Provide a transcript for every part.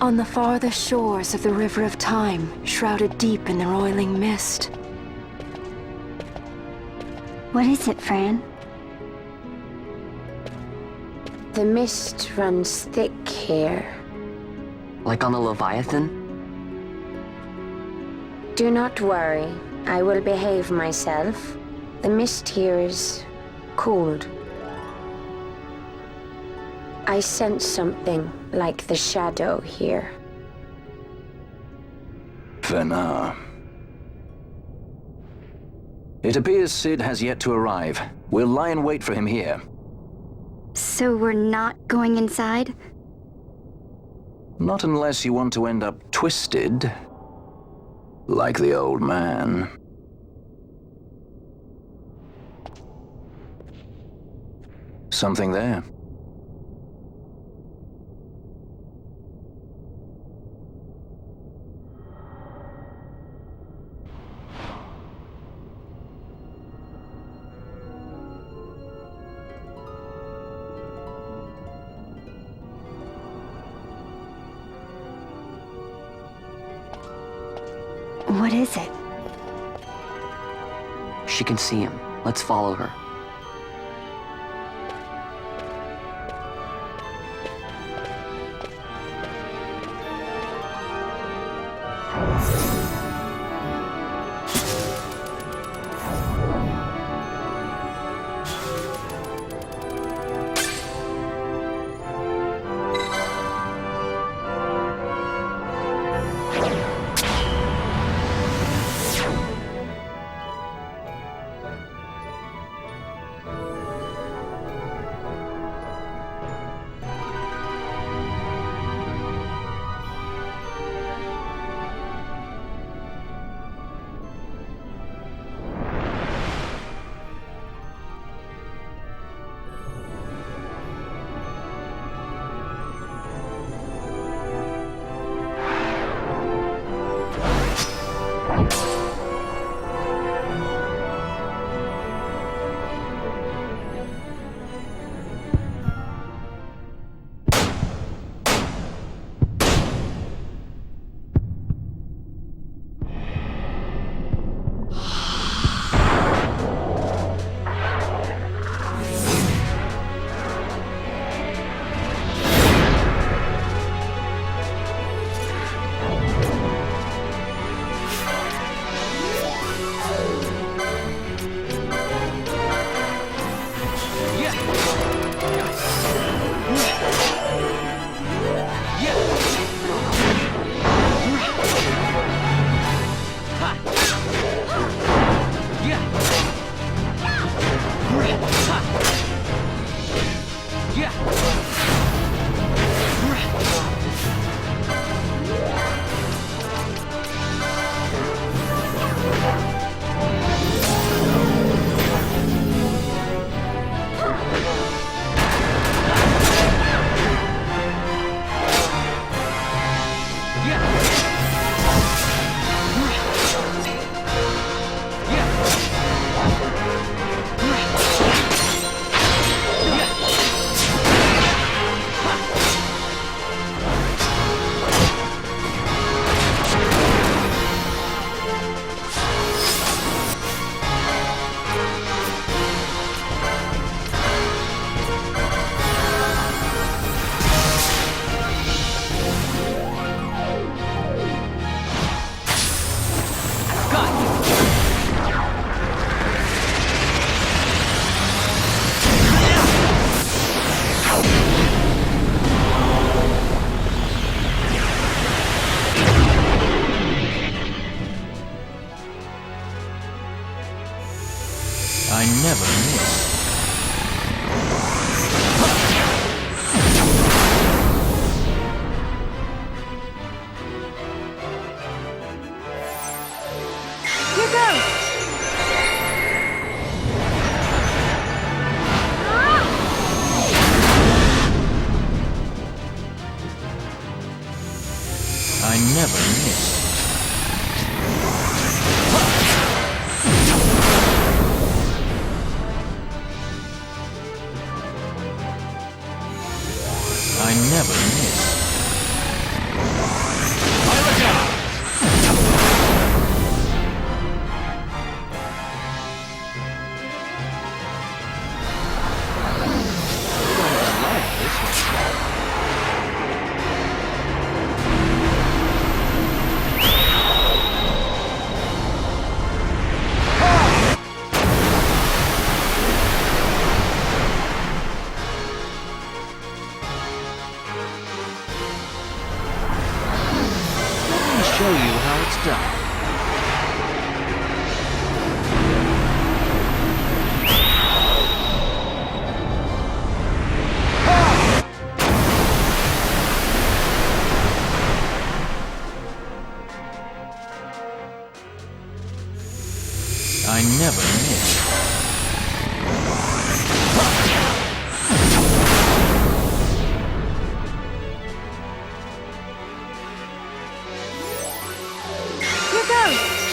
On the farthest shores of the river of time, shrouded deep in the roiling mist. What is it, Fran? The mist runs thick here. Like on the Leviathan? Do not worry. I will behave myself. The mist here is cooled. I sense something like the shadow here. Vaan. It appears Sid has yet to arrive. We'll lie in wait for him here. So we're not going inside? Not unless you want to end up twisted. Like the old man. Something there. What is it? She can see him. Let's follow her. I never miss. Here goes! I never miss. I never miss. show you how it's done. I never miss. Here goes!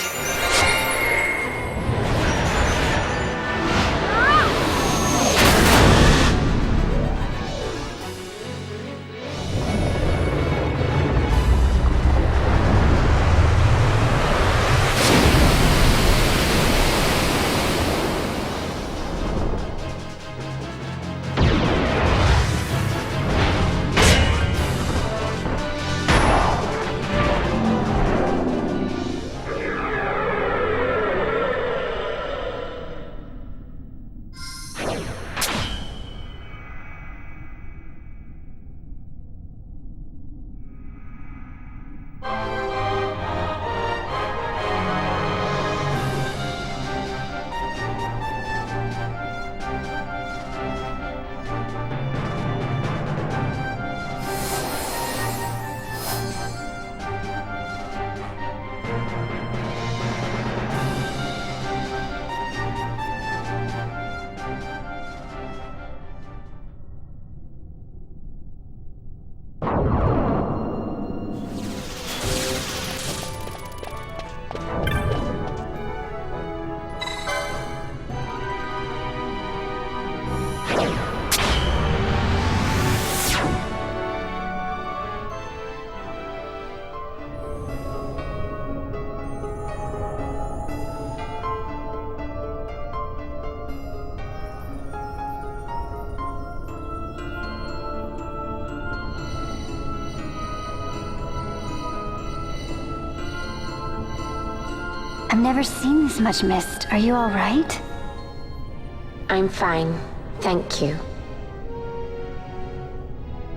I've never seen this much mist. Are you all right? I'm fine, thank you.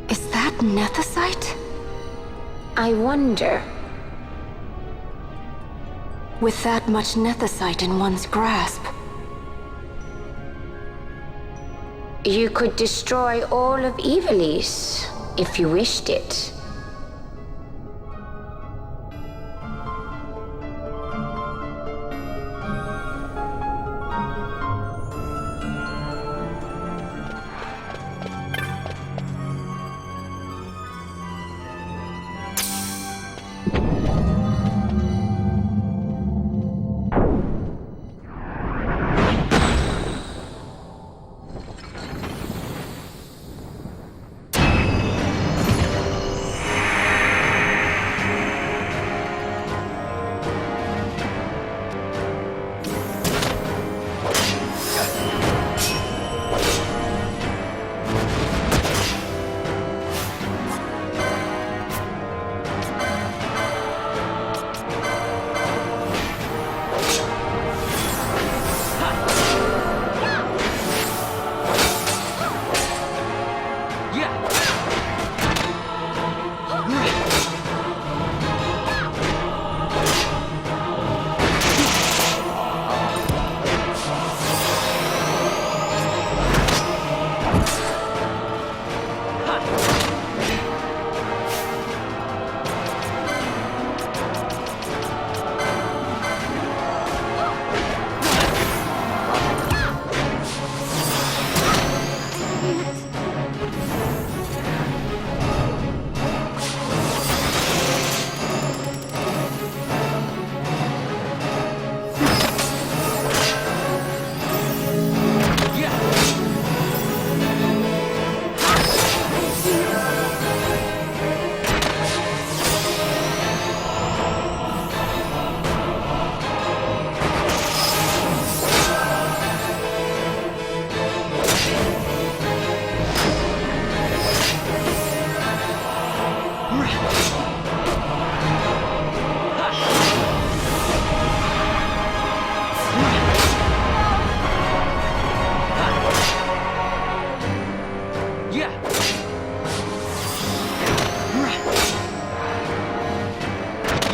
Is that nethicite? I wonder. With that much nethicite in one's grasp, You could destroy all of Ivalice if you wished it.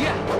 Yeah.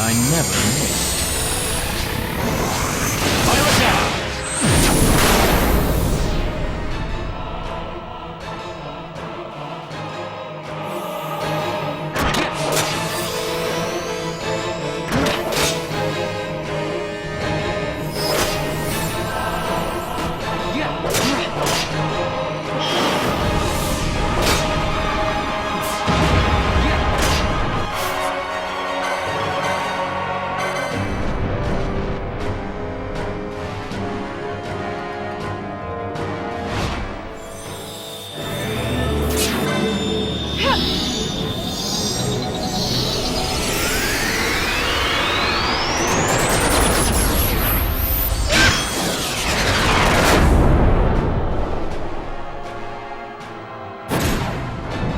I never missed. Fire it down!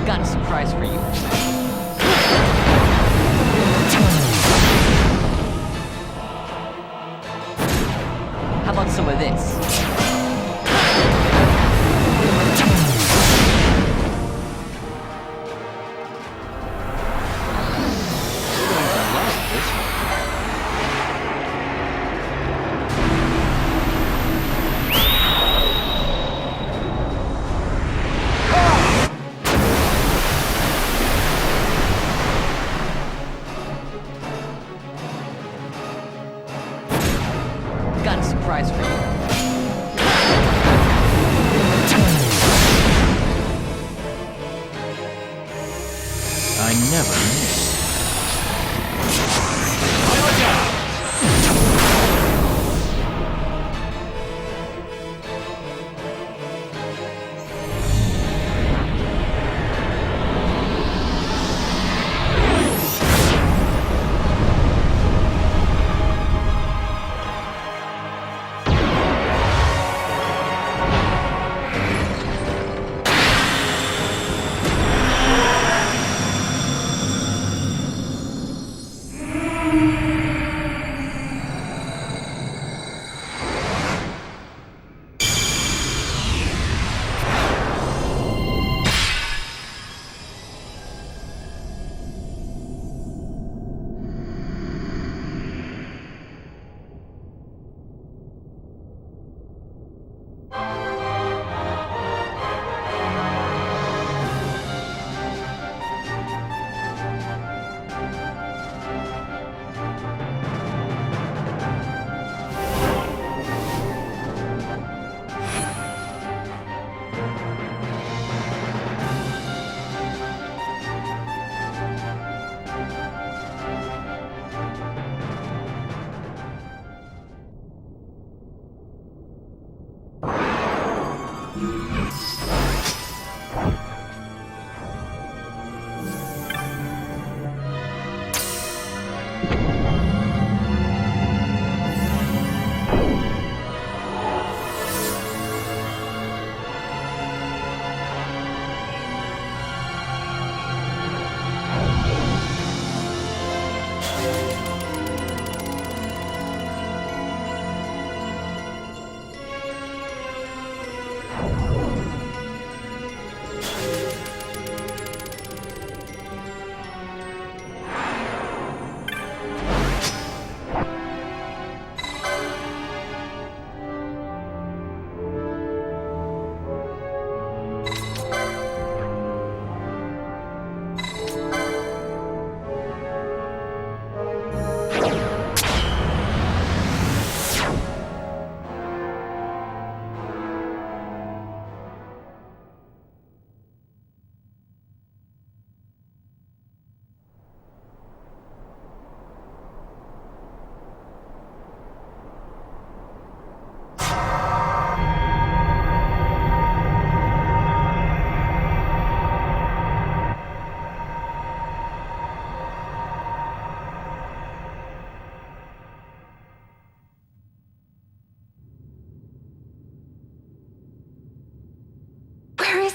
Got a surprise for you. How about some of this? Got a surprise for you. I never missed.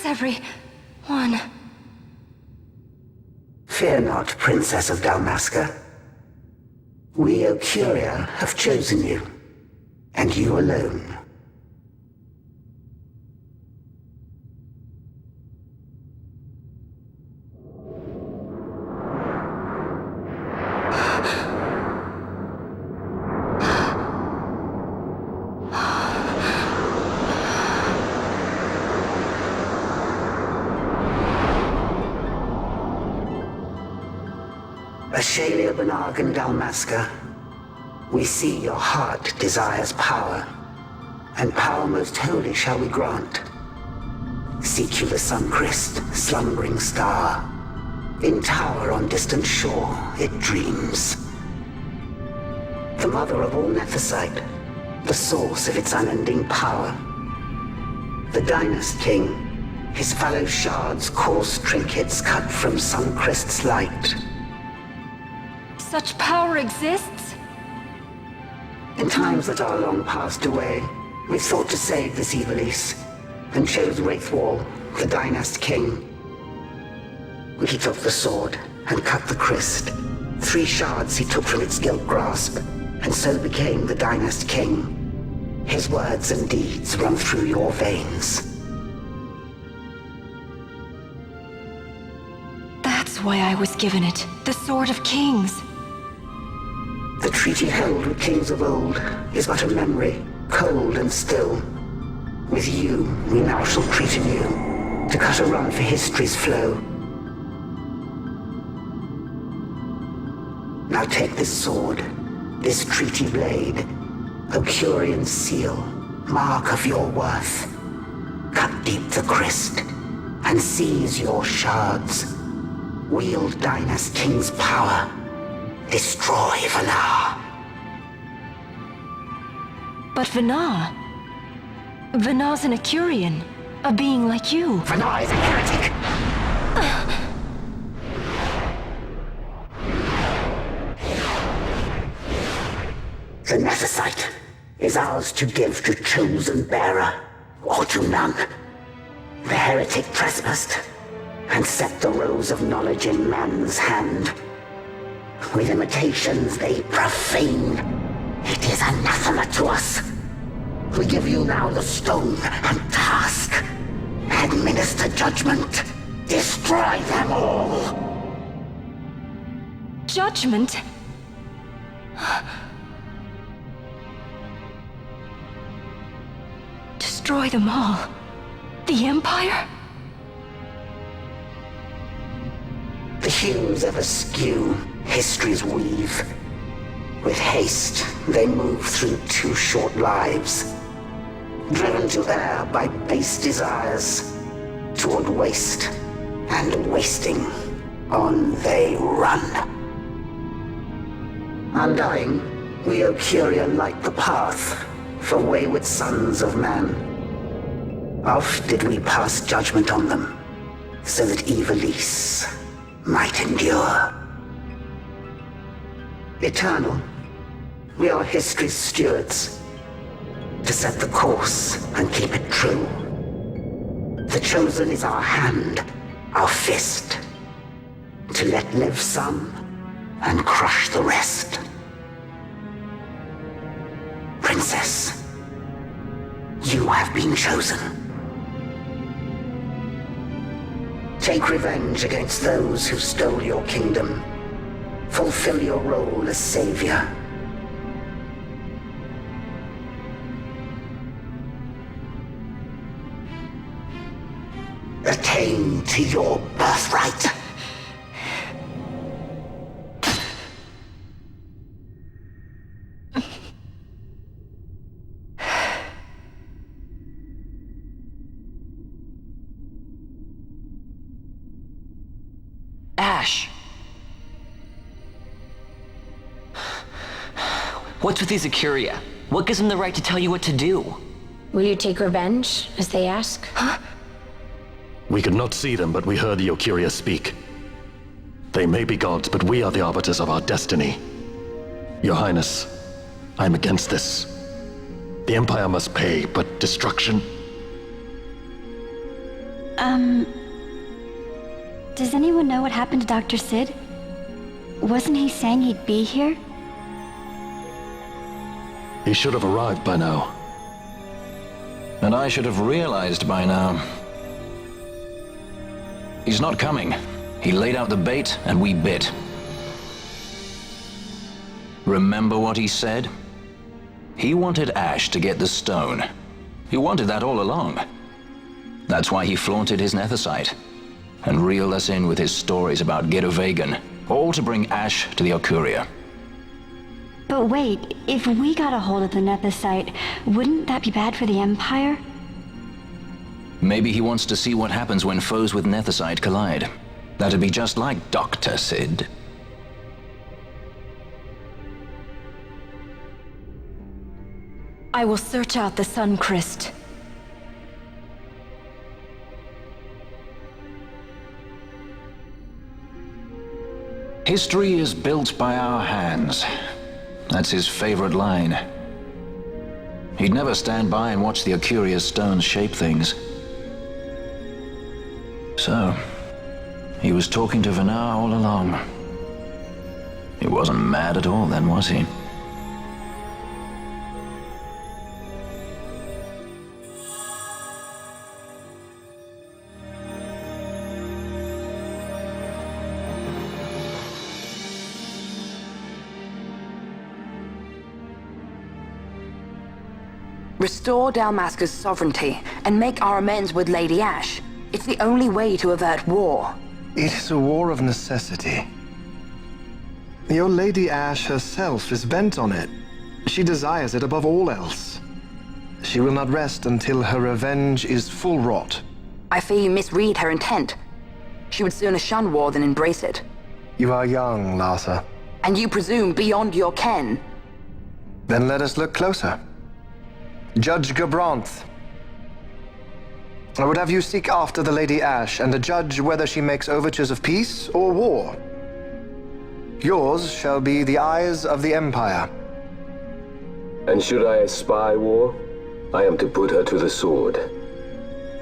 Everyone. Fear not, Princess of Dalmasca. We, O Curia, have chosen you, and you alone. Ashe, Benarg, and Dalmasca, we see your heart desires power, and power most holy shall we grant. Seek you the sun-crest, slumbering star. In tower on distant shore, it dreams. The mother of all Nephesite, the source of its unending power. The Dynast King, his fallow shards, coarse trinkets cut from sun-crest's light. Such power exists? In times that are long passed away, we sought to save this Ivalice, and chose Wraithwall, the Dynast King. He took the sword and cut the crest. 3 shards he took from its gilt grasp, and so became the Dynast King. His words and deeds run through your veins. That's why I was given it. The Sword of Kings. The treaty held with kings of old is but a memory, cold and still. With you, we now shall treat anew, to cut a run for history's flow. Now take this sword, this treaty blade, Ocurian seal, mark of your worth. Cut deep the crest, and seize your shards. Wield Dynast King's power. Destroy Vaan. But Vaan... Vaan's an Ocurian, a being like you. Vaan is a heretic! The Nephesite is ours to give to chosen bearer, or to none. The heretic trespassed, and set the rose of knowledge in man's hand. With imitations they profane. It is anathema to us. We give you now the stone and task. Administer judgment. Destroy them all. Judgment? Destroy them all? The Empire? The hues ever skew history's weave. With haste, they move through 2 short lives. Driven to err by base desires. Toward waste, and wasting, on they run. Undying, we Ocuria light the path for wayward sons of man. Oft did we pass judgment on them, so that Ivalice might endure. Eternal, we are history's stewards, to set the course and keep it true. The chosen is our hand, our fist, to let live some and crush the rest. Princess, you have been chosen. Take revenge against those who stole your kingdom. Fulfill your role as savior. Attain to your birthright. Ashe! What's with these Ocuria? What gives them the right to tell you what to do? Will you take revenge, as they ask? We could not see them, but we heard the Ocuria speak. They may be gods, but we are the arbiters of our destiny. Your Highness, I'm against this. The Empire must pay, but destruction? Does anyone know what happened to Dr. Sid? Wasn't he saying he'd be here? He should have arrived by now. And I should have realized by now. He's not coming. He laid out the bait, and we bit. Remember what he said? He wanted Ashe to get the stone. He wanted that all along. That's why he flaunted his Nephesite, and reeled us in with his stories about Gidovegan, all to bring Ashe to the Okuria. But wait, if we got a hold of the Nethicite, wouldn't that be bad for the Empire? Maybe he wants to see what happens when foes with Nethicite collide. That'd be just like Dr. Sid. I will search out the Sun Crest. History is built by our hands. That's his favorite line. He'd never stand by and watch the Okuria's stones shape things. So, he was talking to Vaan all along. He wasn't mad at all then, was he? Restore Dalmasca's sovereignty and make our amends with Lady Ashe. It's the only way to avert war. It is a war of necessity. Your Lady Ashe herself is bent on it. She desires it above all else. She will not rest until her revenge is full wrought. I fear you misread her intent. She would sooner shun war than embrace it. You are young, Larsa. And you presume beyond your ken. Then let us look closer. Judge Gabranth. I would have you seek after the Lady Ashe and judge whether she makes overtures of peace or war. Yours shall be the eyes of the Empire. And should I espy war, I am to put her to the sword.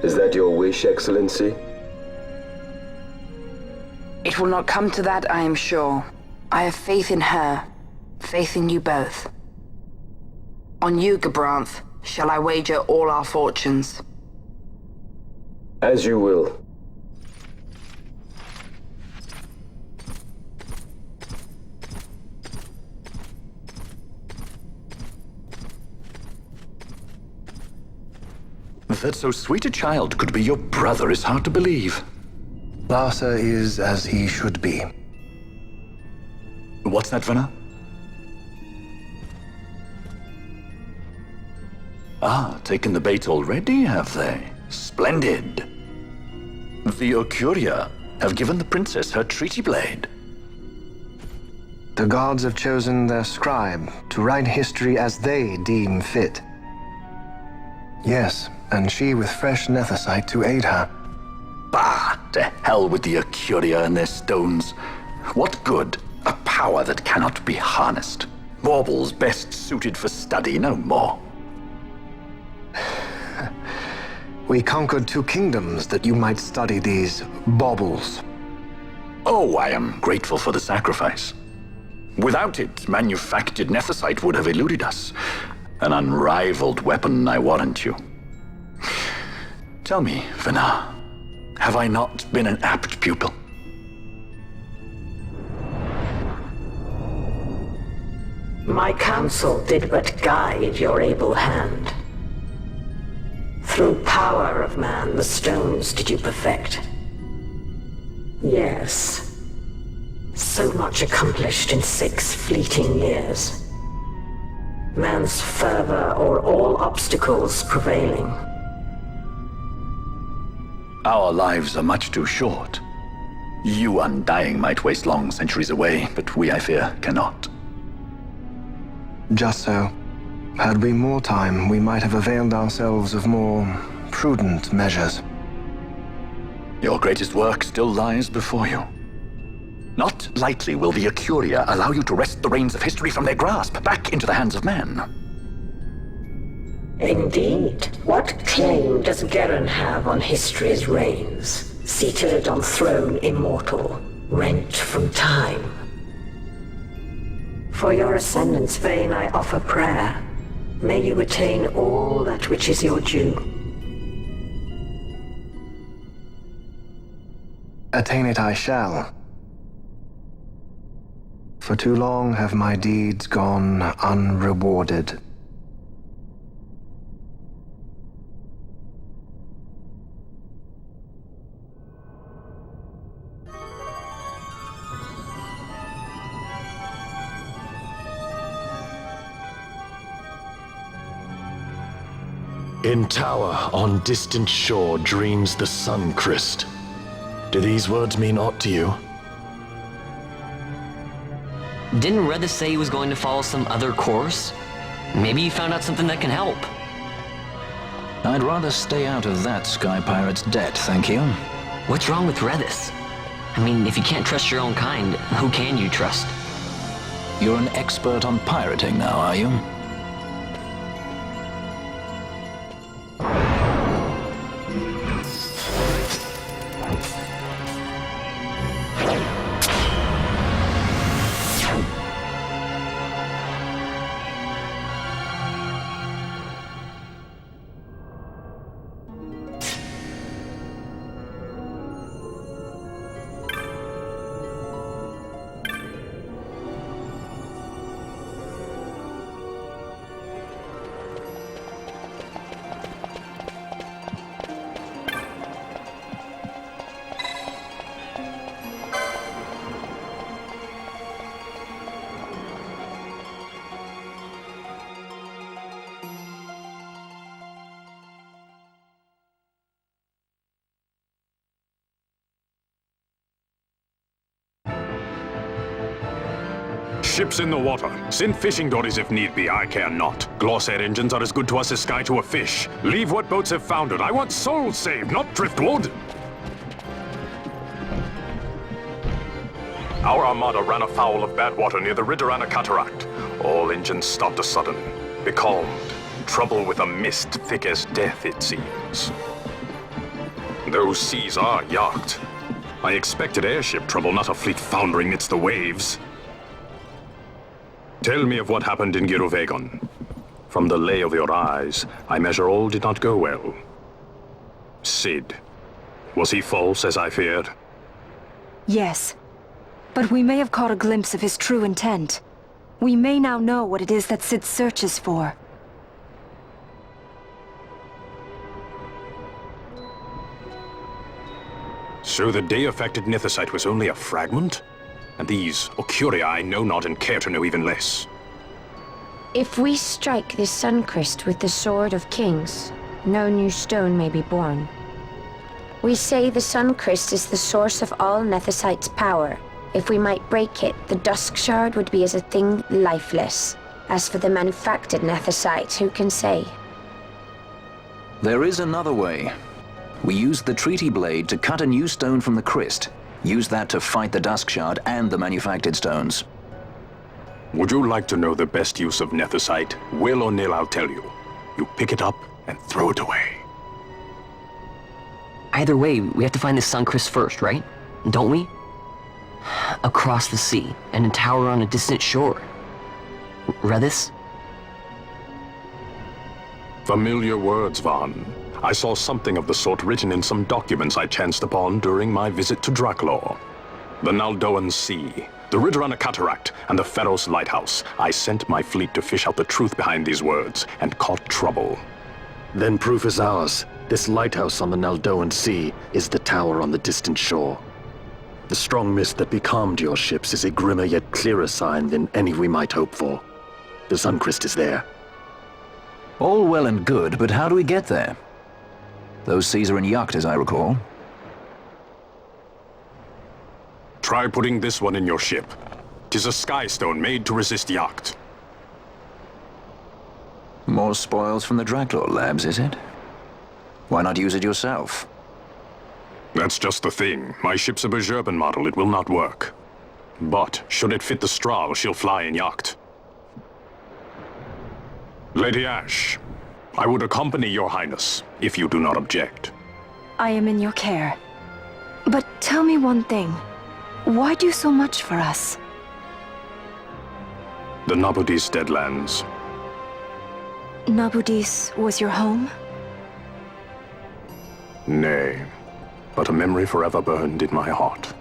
Is that your wish, Excellency? It will not come to that, I am sure. I have faith in her, faith in you both. On you, Gabranth, shall I wager all our fortunes? As you will. That so sweet a child could be your brother is hard to believe. Larsa is as he should be. What's that, Vaan? Ah, taken the bait already, have they? Splendid. The Okuria have given the princess her treaty blade. The gods have chosen their scribe to write history as they deem fit. Yes, and she with fresh Nethicite to aid her. Bah! To hell with the Okuria and their stones. What good? A power that cannot be harnessed. Baubles best suited for study, no more. We conquered 2 kingdoms that you might study these baubles. Oh, I am grateful for the sacrifice. Without it, manufactured Nethicite would have eluded us. An unrivaled weapon, I warrant you. Tell me, Vaan, have I not been an apt pupil? My counsel did but guide your able hand. Through power of man, the stones did you perfect. Yes. So much accomplished in 6 fleeting years. Man's fervor o'er all obstacles prevailing. Our lives are much too short. You undying might waste long centuries away, but we, I fear, cannot. Just so. Had we more time, we might have availed ourselves of more prudent measures. Your greatest work still lies before you. Not lightly will the Okuria allow you to wrest the reins of history from their grasp, back into the hands of men. Indeed. What claim does Geren have on history's reins, seated on throne immortal, rent from time? For your ascendant's vein I offer prayer. May you attain all that which is your due. Attain it I shall. For too long have my deeds gone unrewarded. In tower on distant shore dreams the sun Christ. Do these words mean aught to you? Didn't Rethus say he was going to follow some other course? Maybe he found out something that can help. I'd rather stay out of that Sky Pirate's debt, thank you. What's wrong with Rethus? I mean, if you can't trust your own kind, who can you trust? You're an expert on pirating now, are you? Ships in the water. Send fishing dories if need be, I care not. Glossair engines are as good to us as sky to a fish. Leave what boats have foundered. I want souls saved, not driftwood. Our armada ran afoul of bad water near the Ridorana Cataract. All engines stopped a sudden. Becalmed. Trouble with a mist thick as death, it seems. Those seas are yacht. I expected airship trouble, not a fleet foundering amidst the waves. Tell me of what happened in Girovegon. From the lay of your eyes, I measure all did not go well. Cid. Was he false, as I feared? Yes. But we may have caught a glimpse of his true intent. We may now know what it is that Cid searches for. So the day-affected Nithosite was only a fragment? And these Ocuria I know not and care to know even less. If we strike this Suncrest with the Sword of Kings, no new stone may be born. We say the Suncrest is the source of all Nethosite's power. If we might break it, the Dusk Shard would be as a thing lifeless. As for the manufactured Nethosite, who can say? There is another way. We used the Treaty Blade to cut a new stone from the Christ. Use that to fight the Dusk Shard and the manufactured stones. Would you like to know the best use of Nethosite? Will or nil, I'll tell you. You pick it up and throw it away. Either way, we have to find the Suncrest first, right? Don't we? Across the sea, and a tower on a distant shore. Rethus? Familiar words, Vaan. I saw something of the sort written in some documents I chanced upon during my visit to Draklor. The Naldoan Sea, the Ridorana Cataract, and the Pharos Lighthouse. I sent my fleet to fish out the truth behind these words, and caught trouble. Then proof is ours. This lighthouse on the Naldoan Sea is the tower on the distant shore. The strong mist that becalmed your ships is a grimmer yet clearer sign than any we might hope for. The Suncrest is there. All well and good, but how do we get there? Those seas are in yacht, as I recall. Try putting this one in your ship. 'Tis a skystone made to resist yacht. More spoils from the Draklor labs, is it? Why not use it yourself? That's just the thing. My ship's a Bergerben model. It will not work. But, should it fit the Strahl, she'll fly in yacht. Lady Ashe, I would accompany your highness, if you do not object. I am in your care. But tell me one thing. Why do so much for us? The Nabudis Deadlands. Nabudis was your home? Nay, but a memory forever burned in my heart.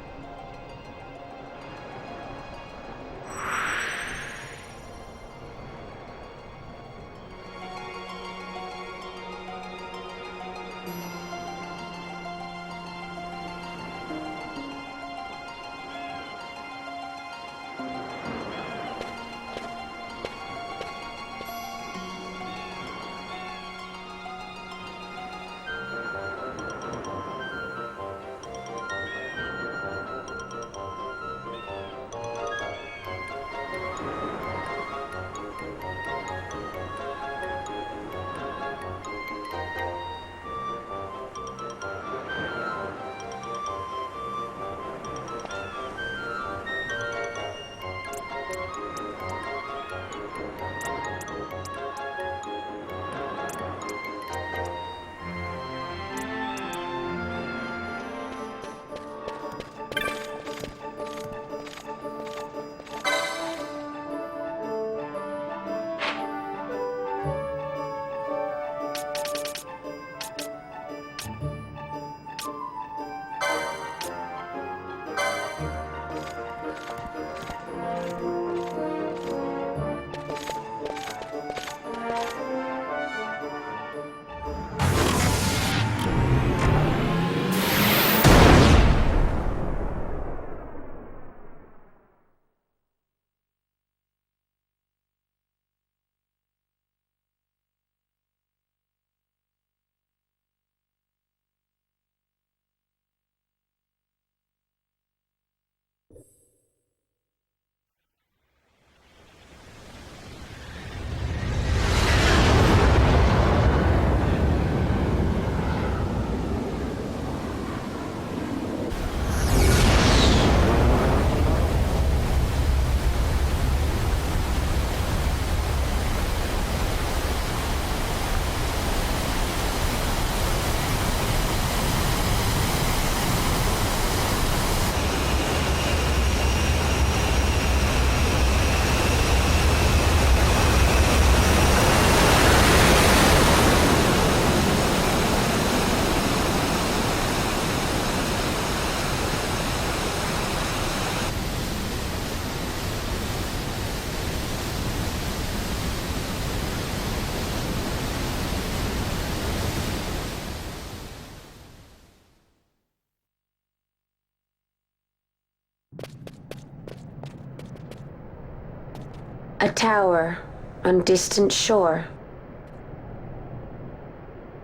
A tower on distant shore.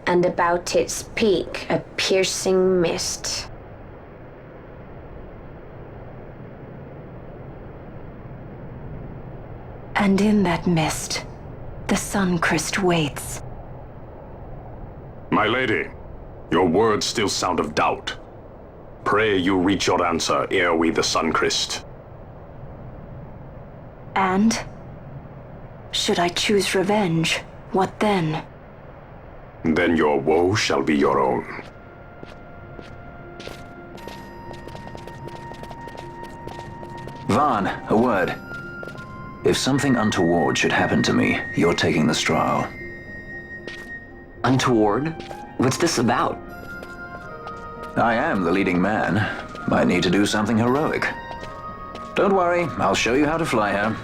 And about its peak, a piercing mist. And in that mist, the Sunchrist waits. My lady, your words still sound of doubt. Pray you reach your answer ere we the Sunchrist. And? Should I choose revenge, what then? Then your woe shall be your own. Vaan, a word. If something untoward should happen to me, you're taking the straw. Untoward? What's this about? I am the leading man. Might need to do something heroic. Don't worry, I'll show you how to fly her.